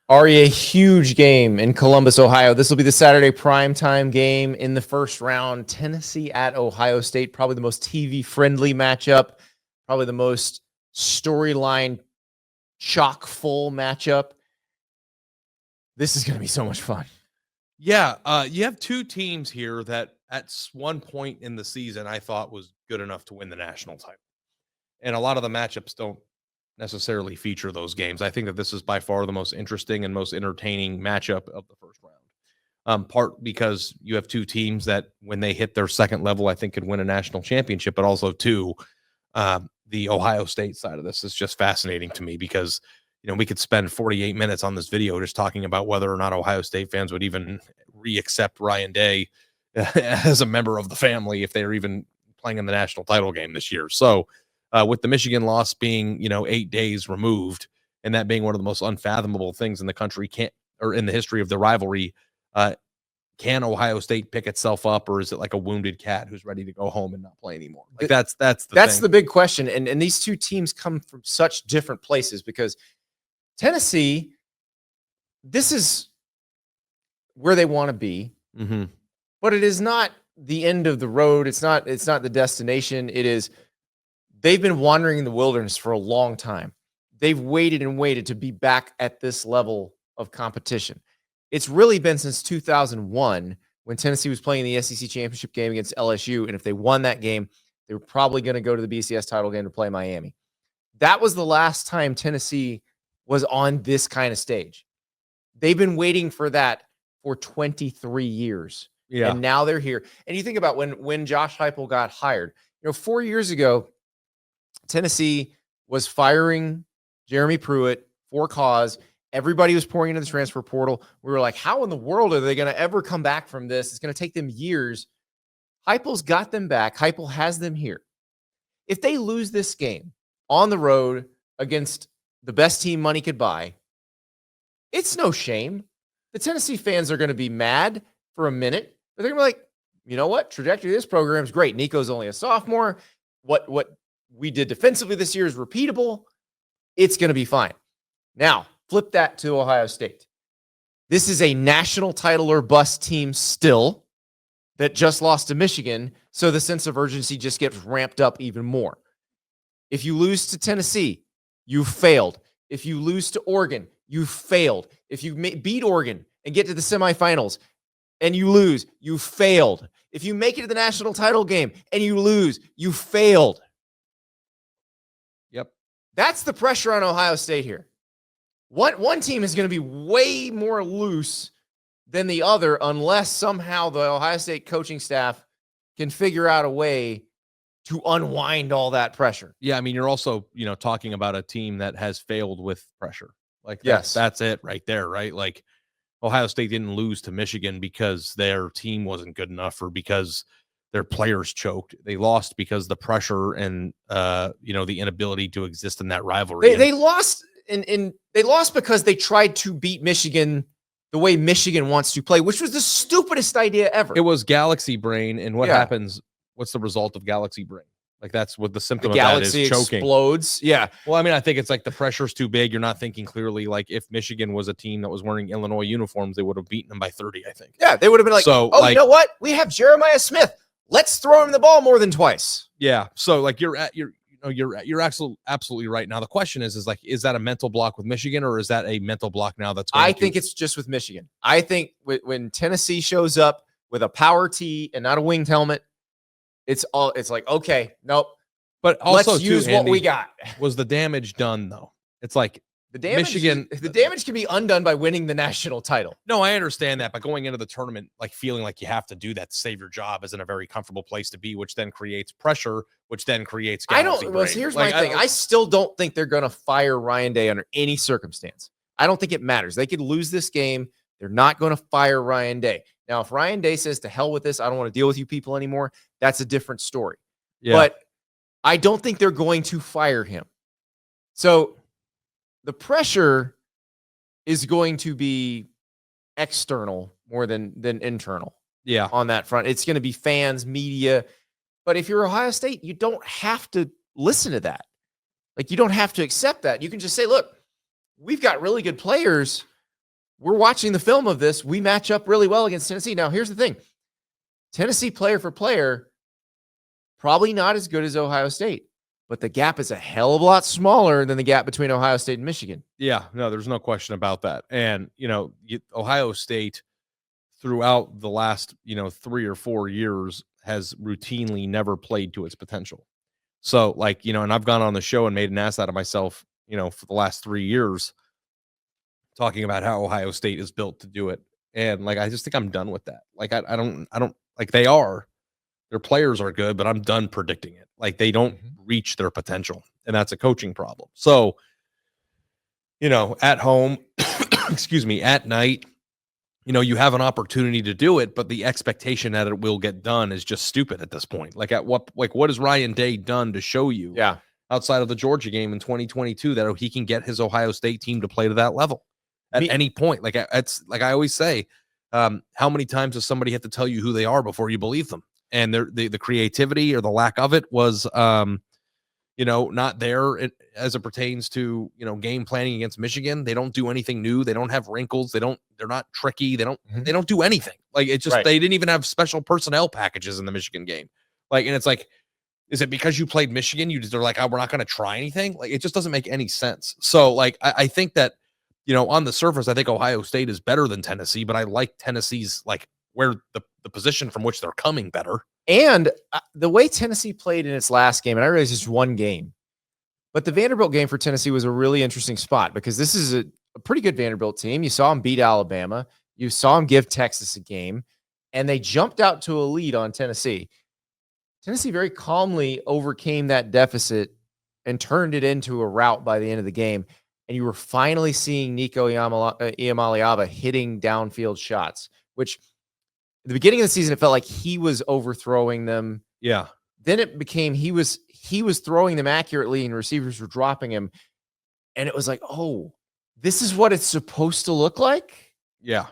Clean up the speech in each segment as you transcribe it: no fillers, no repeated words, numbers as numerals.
Already a huge game in Columbus, Ohio. This will be the Saturday primetime game in the first round. Tennessee at Ohio State, probably the most TV-friendly matchup, probably the most storyline chock-full matchup. This is going to be so much fun. Yeah, you have two teams here that at one point in the season I thought was good enough to win the national title. And a lot of the matchups don't necessarily feature those games. I think that this is by far the most interesting and most entertaining matchup of the first round. Part because you have two teams that when they hit their second level, I think could win a national championship, but also two, the Ohio State side of this is just fascinating to me because, we could spend 48 minutes on this video just talking about whether or not Ohio State fans would even re-accept Ryan Day as a member of the family if they're even playing in the national title game this year. So with the Michigan loss being, 8 days removed and that being one of the most unfathomable things in the country or in the history of the rivalry, can Ohio State pick itself up, or is it like a wounded cat who's ready to go home and not play anymore? Like that's the big question. And these two teams come from such different places because Tennessee, this is where they want to be, but it is not the end of the road. It's not the destination. It is, they've been wandering in the wilderness for a long time. They've waited and waited to be back at this level of competition. It's really been since 2001 when Tennessee was playing the SEC championship game against LSU. And if they won that game, they were probably going to go to the BCS title game to play Miami. That was the last time Tennessee was on this kind of stage. They've been waiting for that for 23 years. Yeah. And now they're here. And you think about when Josh Heupel got hired, 4 years ago, Tennessee was firing Jeremy Pruitt for cause. Everybody was pouring into the transfer portal. We were like, how in the world are they going to ever come back from this? It's going to take them years. Heupel's got them back. Heupel has them here. If they lose this game on the road against the best team money could buy, it's no shame. The Tennessee fans are going to be mad for a minute, but they're going to be like, you know what? Trajectory of this program is great. Nico's only a sophomore. What we did defensively this year is repeatable. It's going to be fine. Now, flip that to Ohio State. This is a national title or bust team still that just lost to Michigan, so the sense of urgency just gets ramped up even more. If you lose to Tennessee, you failed. If you lose to Oregon, you failed. If you beat Oregon and get to the semifinals and you lose, you failed. If you make it to the national title game and you lose, you failed. Yep. That's the pressure on Ohio State here. One team is going to be way more loose than the other unless somehow the Ohio State coaching staff can figure out a way to unwind all that pressure. Yeah, I mean, you're also, talking about a team that has failed with pressure. Like, yes, that's it right there, right? Like, Ohio State didn't lose to Michigan because their team wasn't good enough or because their players choked. They lost because the pressure and, the inability to exist in that rivalry. They lost, and they lost because they tried to beat Michigan the way Michigan wants to play, which was the stupidest idea ever. It was Galaxy brain, and what happens? What's the result of Galaxy brain? Like, that's what the symptom of that is, choking. Explodes. Yeah. Well, I mean, I think it's like the pressure's too big. You're not thinking clearly. Like, if Michigan was a team that was wearing Illinois uniforms, they would have beaten them by 30, I think. Yeah, they would have been like, you know what? We have Jeremiah Smith. Let's throw him the ball more than twice. Yeah. So, like, you're absolutely right. Now, the question is is that a mental block with Michigan, or is that a mental block now that's going I think it's just with Michigan. I think when Tennessee shows up with a power tee and not a winged helmet, it's like, okay, nope. But also, let's use what we got. Was the damage done, though? It's like the damage can be undone by winning the national title. No, I understand that. But going into the tournament, like feeling like you have to do that to save your job isn't a very comfortable place to be, which then creates pressure, which then creates here's my thing. I still don't think they're going to fire Ryan Day under any circumstance. I don't think it matters. They could lose this game. They're not going to fire Ryan Day. Now, if Ryan Day says to hell with this, I don't want to deal with you people anymore, that's a different story. Yeah. But I don't think they're going to fire him. So the pressure is going to be external more than internal. Yeah. On that front. It's going to be fans, media. But if you're Ohio State, you don't have to listen to that. Like, you don't have to accept that. You can just say, look, we've got really good players. we're watching the film of this. We match up really well against Tennessee. Now, here's the thing. Tennessee player for player, probably not as good as Ohio State, but the gap is a hell of a lot smaller than the gap between Ohio State and Michigan. Yeah, no, there's no question about that. And, Ohio State throughout the last, 3 or 4 years has routinely never played to its potential. So and I've gone on the show and made an ass out of myself, for the last 3 years talking about how Ohio State is built to do it. And I just think I'm done with that. I don't their players are good, but I'm done predicting it. They don't reach their potential, and that's a coaching problem. So, at home, excuse me, at night, you have an opportunity to do it, but the expectation that it will get done is just stupid at this point. What has Ryan Day done to show you outside of the Georgia game in 2022 that he can get his Ohio State team to play to that level at any point? It's like I always say, how many times does somebody have to tell you who they are before you believe them? And the creativity or the lack of it was, not there as it pertains to, game planning against Michigan. They don't do anything new. They don't have wrinkles. They're not tricky. They don't do anything. It's just, they didn't even have special personnel packages in the Michigan game. And it's is it because you played Michigan? They're like, oh, we're not going to try anything. It just doesn't make any sense. So I think that, on the surface, I think Ohio State is better than Tennessee, but I like Tennessee's where the position from which they're coming better. And the way Tennessee played in its last game, and I realize it's one game, but the Vanderbilt game for Tennessee was a really interesting spot because this is a pretty good Vanderbilt team. You saw them beat Alabama. You saw them give Texas a game, and they jumped out to a lead on Tennessee. Tennessee very calmly overcame that deficit and turned it into a rout by the end of the game. And you were finally seeing Nico Iamaleava hitting downfield shots, which at the beginning of the season, it felt like he was overthrowing them. Yeah. Then it became he was throwing them accurately and receivers were dropping him. And it was like, oh, this is what it's supposed to look like? Yeah.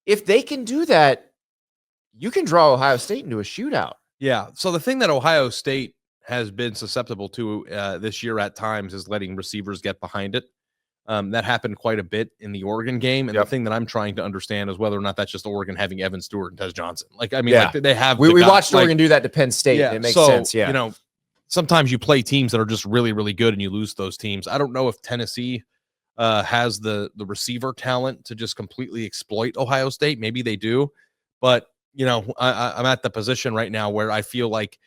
If they can do that, you can draw Ohio State into a shootout. Yeah. So the thing that Ohio State has been susceptible to this year at times is letting receivers get behind it. That happened quite a bit in the Oregon game. And the thing that I'm trying to understand is whether or not that's just Oregon having Evan Stewart and Tez Johnson. They have. We watched Oregon do that to Penn State. And it makes sense. Yeah. Sometimes you play teams that are just really, really good and you lose those teams. I don't know if Tennessee has the receiver talent to just completely exploit Ohio State. Maybe they do. But, I'm at the position right now where I feel like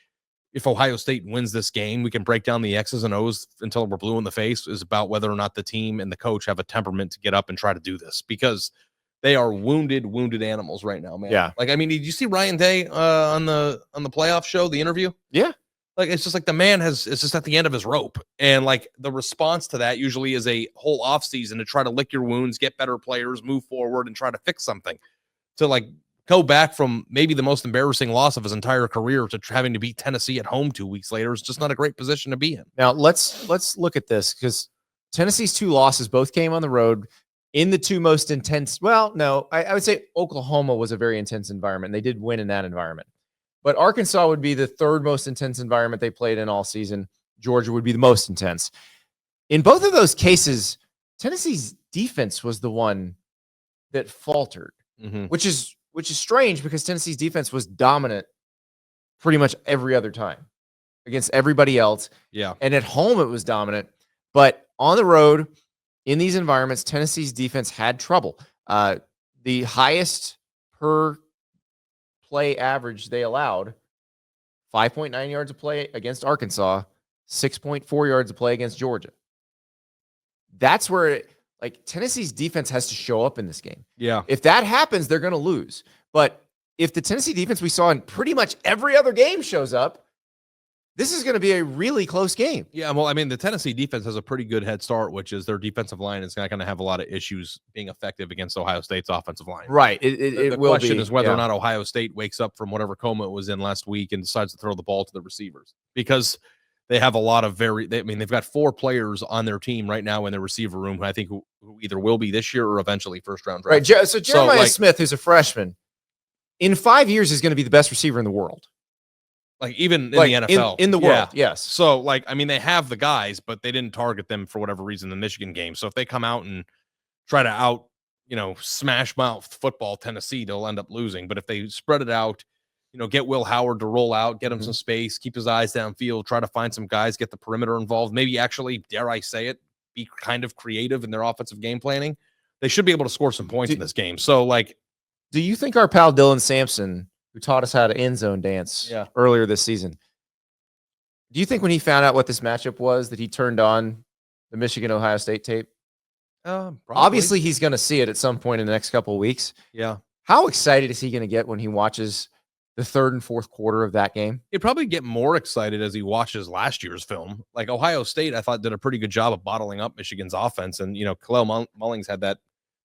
if Ohio State wins this game, we can break down the X's and O's until we're blue in the face, is about whether or not the team and the coach have a temperament to get up and try to do this, because they are wounded animals right now, man. Yeah. Did you see Ryan Day on the playoff show, the interview? Yeah. It's just the man is just at the end of his rope. And the response to that usually is a whole offseason to try to lick your wounds, get better players, move forward, and try to fix something. To go back from maybe the most embarrassing loss of his entire career to having to beat Tennessee at home 2 weeks later is just not a great position to be in. Now let's look at this, because Tennessee's 2 losses both came on the road in the 2 most intense. Well, no, I would say Oklahoma was a very intense environment. They did win in that environment, but Arkansas would be the 3rd most intense environment they played in all season. Georgia would be the most intense. In both of those cases, Tennessee's defense was the one that faltered, which is strange because Tennessee's defense was dominant pretty much every other time against everybody else. Yeah. And at home, it was dominant. But on the road, in these environments, Tennessee's defense had trouble. The highest per play average they allowed, 5.9 yards of play against Arkansas, 6.4 yards of play against Georgia. That's where Tennessee's defense has to show up in this game. Yeah. If that happens, they're going to lose. But if the Tennessee defense we saw in pretty much every other game shows up, this is going to be a really close game. Yeah. Well, the Tennessee defense has a pretty good head start, which is their defensive line is not going to have a lot of issues being effective against Ohio State's offensive line. Right. The question is whether or not Ohio State wakes up from whatever coma it was in last week and decides to throw the ball to the receivers, because they have a lot of they've got 4 players on their team right now in the receiver room who I think who either will be this year or eventually first round draft. Right. So Jeremiah Smith, who's a freshman, in 5 years is going to be the best receiver in the world. Even in the NFL. In the world, yes. So, they have the guys, but they didn't target them for whatever reason in the Michigan game. So if they come out and try to smash mouth football Tennessee, they'll end up losing. But if they spread it out, get Will Howard to roll out, get him some space, keep his eyes downfield, try to find some guys, get the perimeter involved, maybe actually, dare I say it, be kind of creative in their offensive game planning, they should be able to score some points in this game. So, do you think our pal Dylan Sampson, who taught us how to end zone dance earlier this season, do you think when he found out what this matchup was that he turned on the Michigan-Ohio State tape? Obviously, he's going to see it at some point in the next couple of weeks. Yeah. How excited is he going to get when he watches the third and fourth quarter of that game? He'd probably get more excited as he watches last year's film. Like Ohio State, I thought, did a pretty good job of bottling up Michigan's offense. And, Kalel Mullings had that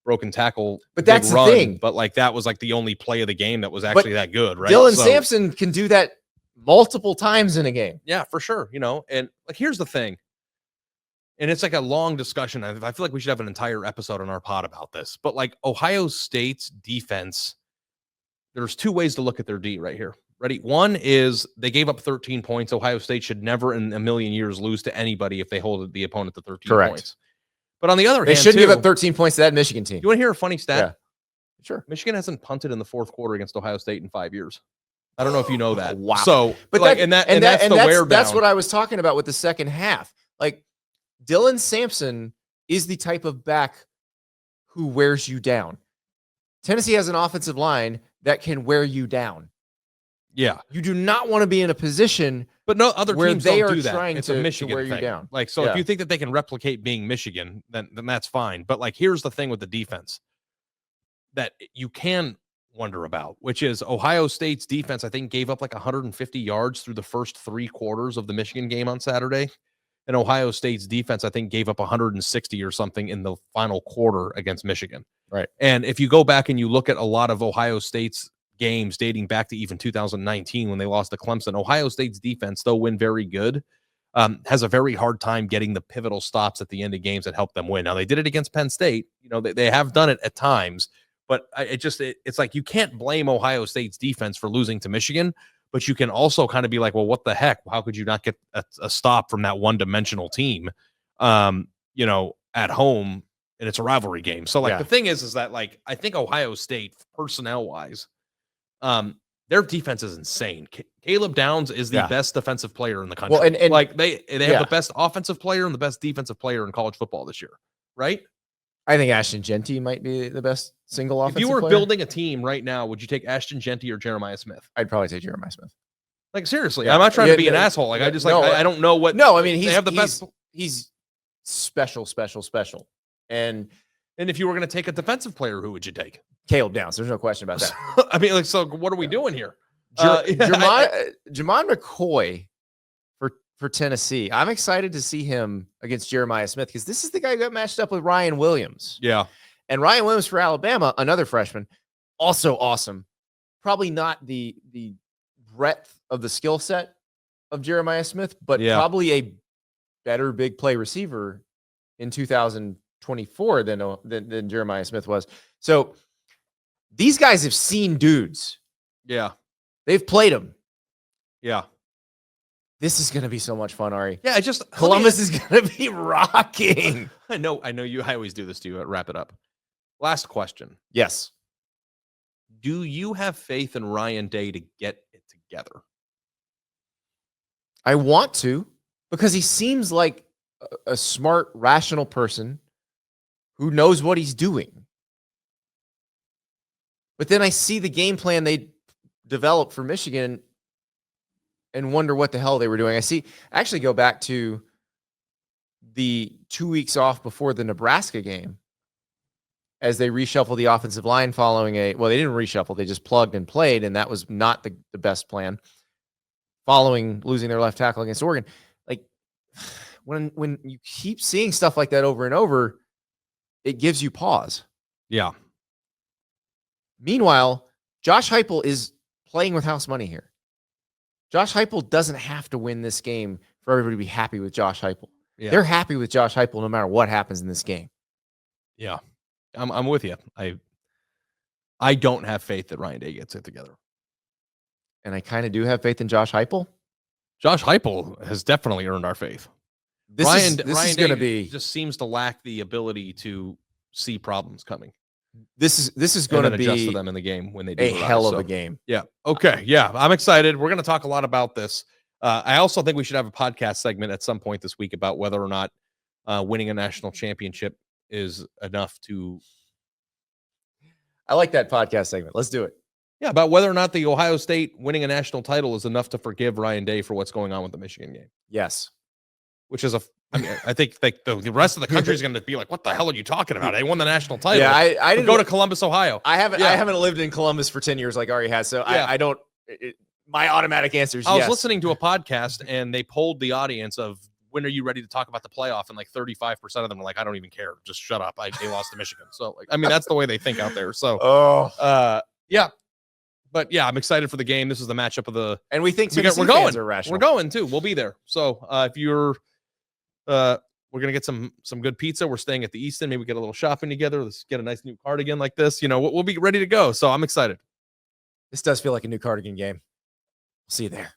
broken tackle. But that's the thing. But, that was, the only play of the game that was actually that good, right? Dylan Sampson can do that multiple times in a game. Yeah, for sure. And, here's the thing. And it's a long discussion. I feel like we should have an entire episode on our pod about this. But Ohio State's defense, there's two ways to look at their D right here. Ready? One is they gave up 13 points. Ohio State should never in a million years lose to anybody if they hold the opponent to 13 points. But on the other hand, they shouldn't give up 13 points to that Michigan team. You want to hear a funny stat? Yeah. Sure. Michigan hasn't punted in the fourth quarter against Ohio State in 5 years. I don't know if you know that. Wow. So, but that's what I was talking about with the second half. Dylan Sampson is the type of back who wears you down. Tennessee has an offensive line that can wear you down. Yeah. You do not want to be in a position but no other where teams they don't are do that. trying It's to a Michigan wear you thing. down. If you think that they can replicate being Michigan, then that's fine. But here's the thing with the defense that you can wonder about, which is Ohio State's defense, I think, gave up 150 yards through the first 3 quarters of the Michigan game on Saturday. And Ohio State's defense, I think, gave up 160 or something in the final quarter against Michigan. Right. And if you go back and you look at a lot of Ohio State's games dating back to even 2019 when they lost to Clemson, Ohio State's defense, though when very good, has a very hard time getting the pivotal stops at the end of games that help them win. Now, they did it against Penn State. They have done it at times. But it's you can't blame Ohio State's defense for losing to Michigan. But you can also kind of be well, what the heck? How could you not get a stop from that one-dimensional team, at home? And it's a rivalry game. So, the thing is that, I think Ohio State, personnel-wise, their defense is insane. Caleb Downs is the best defensive player in the country. Well, and they have the best offensive player and the best defensive player in college football this year, right? I think Ashton Genty might be the best single offensive player. If you were building a team right now, would you take Ashton Genty or Jeremiah Smith? I'd probably take Jeremiah Smith. Seriously, I'm not trying to be an asshole. I don't know what. No, I mean, he's special. And if you were going to take a defensive player, who would you take? Caleb Downs. There's no question about that. I mean, so what are we doing here? Jamon McCoy for Tennessee. I'm excited to see him against Jeremiah Smith because this is the guy who got matched up with Ryan Williams. Yeah. And Ryan Williams for Alabama, another freshman, also awesome. Probably not the breadth of the skill set of Jeremiah Smith, but probably a better big play receiver in 2024 than Jeremiah Smith was. So these guys have seen dudes. Yeah. They've played them. Yeah. This is going to be so much fun, Ari. Yeah, Columbus is going to be rocking. I know you. I always do this to you. Wrap it up. Last question. Yes. Do you have faith in Ryan Day to get it together? I want to, because he seems like a smart, rational person who knows what he's doing. But then I see the game plan they developed for Michigan and wonder what the hell they were doing. I actually go back to the 2 weeks off before the Nebraska game as they reshuffled the offensive line following they didn't reshuffle. They just plugged and played, and that was not the best plan following losing their left tackle against Oregon. When you keep seeing stuff like that over and over, it gives you pause. Yeah. Meanwhile, Josh Heupel is playing with house money here. Josh Heupel doesn't have to win this game for everybody to be happy with Josh Heupel. Yeah. They're happy with Josh Heupel no matter what happens in this game. Yeah, I'm with you. I don't have faith that Ryan Day gets it together. And I kind of do have faith in Josh Heupel. Josh Heupel has definitely earned our faith. Ryan is going to be just seems to lack the ability to see problems coming. This is going to adjust to be them in the game when they do a arrive, hell of so. a game. Yeah. Okay. Yeah. I'm excited. We're going to talk a lot about this. I also think we should have a podcast segment at some point this week about whether or not winning a national championship is enough to. I like that podcast segment. Let's do it. Yeah. About whether or not the Ohio State winning a national title is enough to forgive Ryan Day for what's going on with the Michigan game. Yes. Which is I think like the rest of the country is going to be like, what the hell are you talking about? They won the national title. Yeah. I didn't go to Columbus, Ohio. I haven't lived in Columbus for 10 years like Ari has. So Yeah. I don't, my automatic answer is I was yes. listening to a podcast and they polled the audience of when are you ready to talk about the playoff? And like 35% of them were like, I don't even care. Just shut up. They lost to Michigan. So like, I mean, that's the way they think out there. So, yeah. But yeah, I'm excited for the game. This is the matchup of the, and we think we're Tennessee going. fans are rational. We're going too. We'll be there. So if you're, we're gonna get some good pizza. We're staying at the Easton. Maybe we get a little shopping together. Let's get a nice new cardigan like this. You know, we'll be ready to go. So I'm excited. This does feel like a new cardigan game. See you there.